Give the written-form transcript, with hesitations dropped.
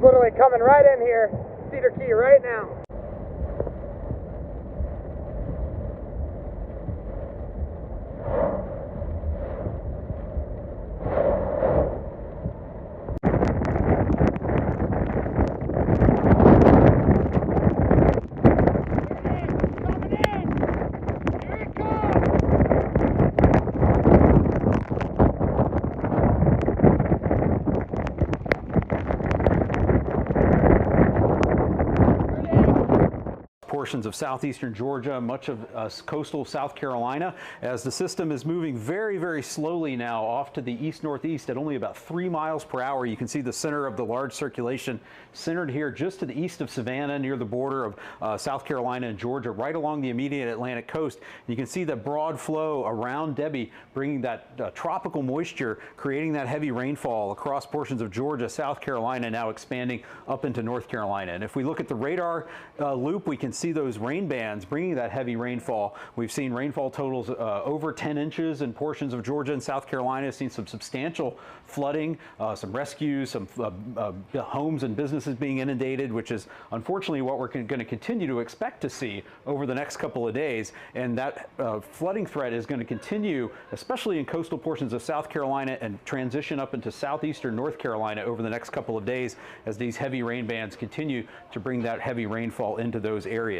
literally coming right in here, Cedar Key right now. Portions of southeastern Georgia, much of coastal South Carolina, as the system is moving very, very slowly now off to the east-northeast at only about 3 miles per hour. You can see the center of the large circulation centered here just to the east of Savannah, near the border of South Carolina and Georgia, right along the immediate Atlantic coast. You can see the broad flow around Debby, bringing that tropical moisture, creating that heavy rainfall across portions of Georgia, South Carolina, now expanding up into North Carolina. And if we look at the radar loop, we can see those rain bands bringing that heavy rainfall. We've seen rainfall totals over 10 inches in portions of Georgia and South Carolina. Seen some substantial flooding, some rescues, some homes and businesses being inundated, which is unfortunately what we're going to continue to expect to see over the next couple of days. And that flooding threat is going to continue, especially in coastal portions of South Carolina, and transition up into southeastern North Carolina over the next couple of days as these heavy rain bands continue to bring that heavy rainfall into those areas.